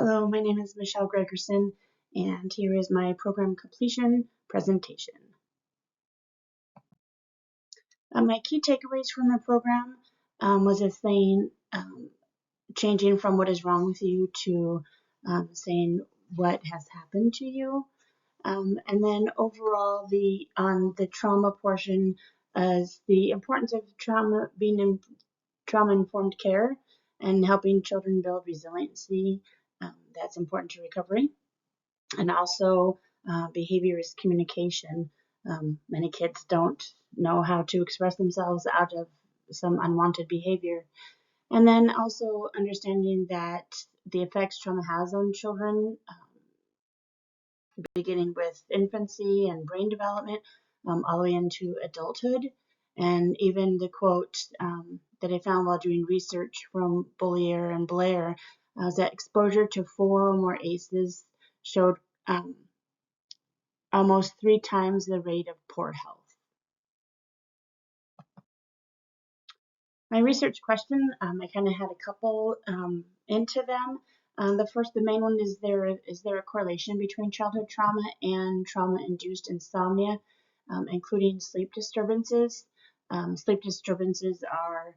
Hello, my name is Michelle Gregerson, and here is my program completion presentation. My key takeaways from the program was a saying, changing from what is wrong with you to saying what has happened to you. And then overall, on the trauma portion, is the importance of trauma, being in trauma-informed care and helping children build resiliency. That's important to recovery. And also behavior is communication. Many kids don't know how to express themselves out of some unwanted behavior. And then also understanding that the effects trauma has on children, beginning with infancy and brain development, all the way into adulthood. And even the quote that I found while doing research from Bollier and Blair was that exposure to 4 or more ACEs showed almost 3 times the rate of poor health. My research question, I kind of had a couple into them. The main one is there a correlation between childhood trauma and trauma-induced insomnia, including sleep disturbances? Sleep disturbances are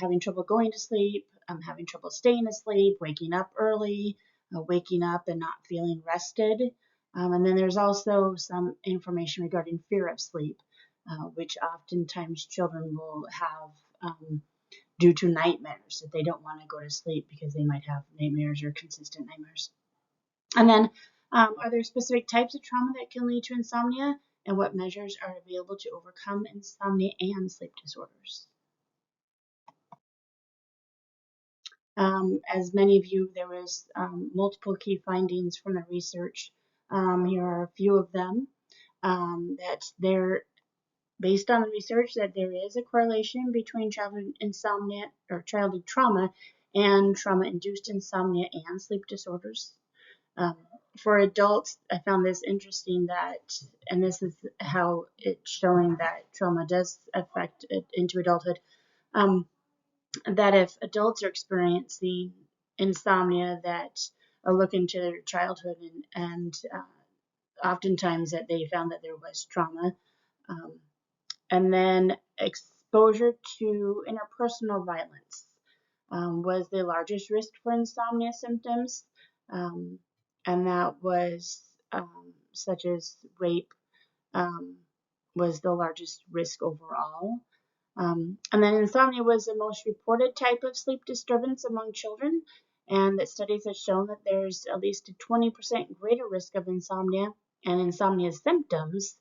having trouble going to sleep, having trouble staying asleep, waking up early, waking up and not feeling rested. And then there's also some information regarding fear of sleep, which oftentimes children will have due to nightmares, that they don't want to go to sleep because they might have nightmares or consistent nightmares. And then are there specific types of trauma that can lead to insomnia, and what measures are available to overcome insomnia and sleep disorders? As many of you, there was multiple key findings from the research. Here are a few of them. That they're based on the research that there is a correlation between childhood insomnia or childhood trauma and trauma-induced insomnia and sleep disorders. For adults, I found this interesting and this is how it's showing that trauma does affect it into adulthood. That if adults are experiencing insomnia, that look into their childhood and oftentimes that they found that there was trauma. And then exposure to interpersonal violence was the largest risk for insomnia symptoms, and that was such as rape was the largest risk overall. And then insomnia was the most reported type of sleep disturbance among children, and that studies have shown that there's at least a 20% greater risk of insomnia and insomnia symptoms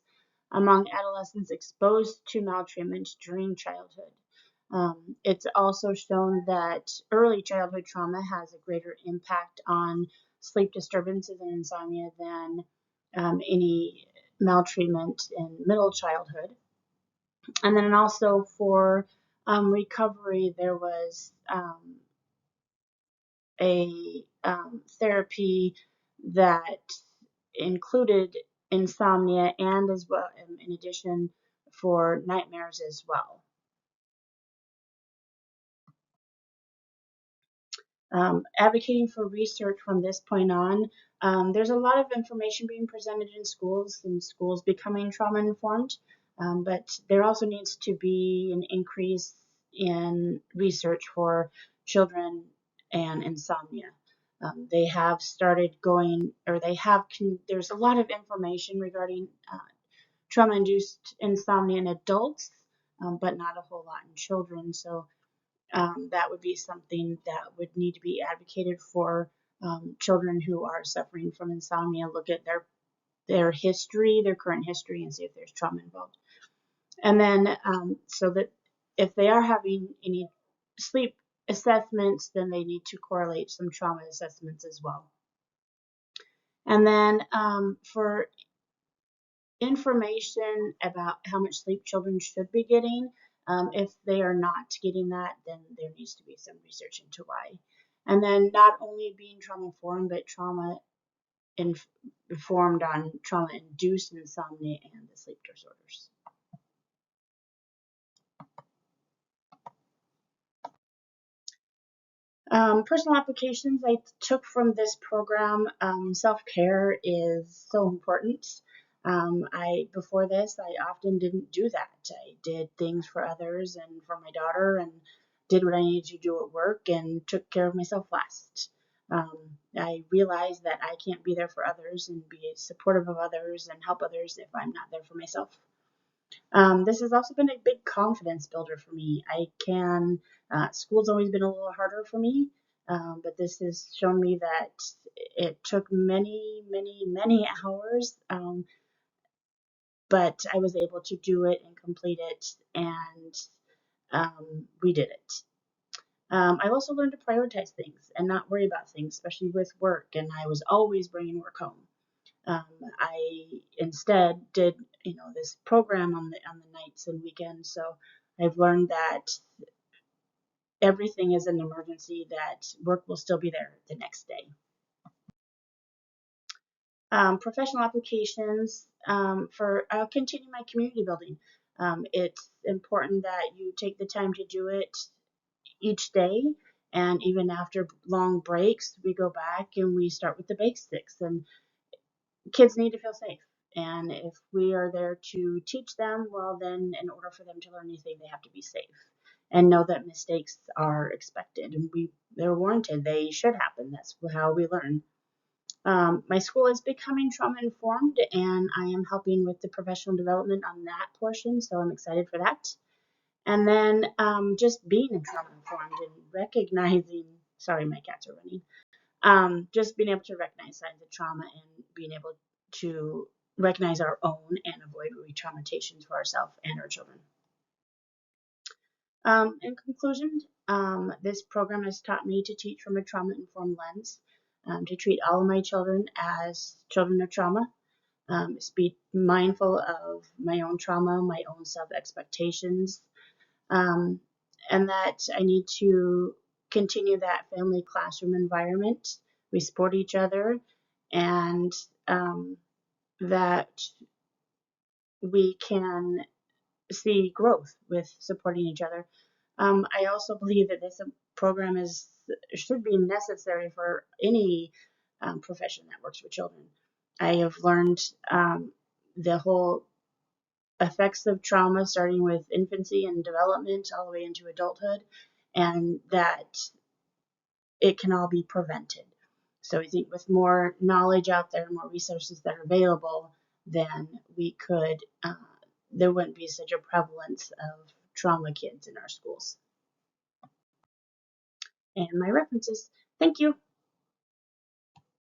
among adolescents exposed to maltreatment during childhood. It's also shown that early childhood trauma has a greater impact on sleep disturbances and insomnia than any maltreatment in middle childhood. And then also for recovery, there was a therapy that included insomnia and as well, in addition, for nightmares as well. Advocating for research from this point on, there's a lot of information being presented in schools and schools becoming trauma-informed, but there also needs to be an increase in research for children and insomnia. They have started going, or there's a lot of information regarding trauma-induced insomnia in adults, but not a whole lot in children. So that would be something that would need to be advocated for. Children who are suffering from insomnia, look at their history, their current history, and see if there's trauma involved. And then so that if they are having any sleep assessments, then they need to correlate some trauma assessments as well. And then for information about how much sleep children should be getting, if they are not getting that, then there needs to be some research into why. And then not only being trauma-informed, but trauma-informed on trauma-induced insomnia and the sleep disorders. Personal applications I took from this program. Self-care is so important. Before this, I often didn't do that. I did things for others and for my daughter, and did what I needed to do at work, and took care of myself last. I realized that I can't be there for others and be supportive of others and help others if I'm not there for myself. This has also been a big confidence builder for me. School's always been a little harder for me, but this has shown me that it took many, many, many hours, but I was able to do it and complete it, and we did it. I've also learned to prioritize things and not worry about things, especially with work, and I was always bringing work home. I instead did, this program on the nights and weekends. So I've learned that everything is an emergency, that work will still be there the next day. Professional applications I'll continue my community building. It's important that you take the time to do it each day. And even after long breaks, we go back and we start with the basics. And kids need to feel safe. And if we are there to teach them, well, then in order for them to learn anything, they have to be safe and know that mistakes are expected and they're warranted. They should happen. That's how we learn. My school is becoming trauma informed, and I am helping with the professional development on that portion. So I'm excited for that. And then just being trauma informed and recognizing. Sorry, my cats are running. Just being able to recognize signs of trauma and being able to recognize our own and avoid re-traumatizations for ourselves and our children. In conclusion, this program has taught me to teach from a trauma-informed lens, to treat all of my children as children of trauma, to be mindful of my own trauma, my own self-expectations, and that I need to continue that family classroom environment. We support each other, and that we can see growth with supporting each other. I also believe that this program should be necessary for any profession that works with children. I have learned the whole effects of trauma, starting with infancy and development all the way into adulthood, and that it can all be prevented. So I think with more knowledge out there, more resources that are available, then there wouldn't be such a prevalence of trauma kids in our schools. And my references. Thank you.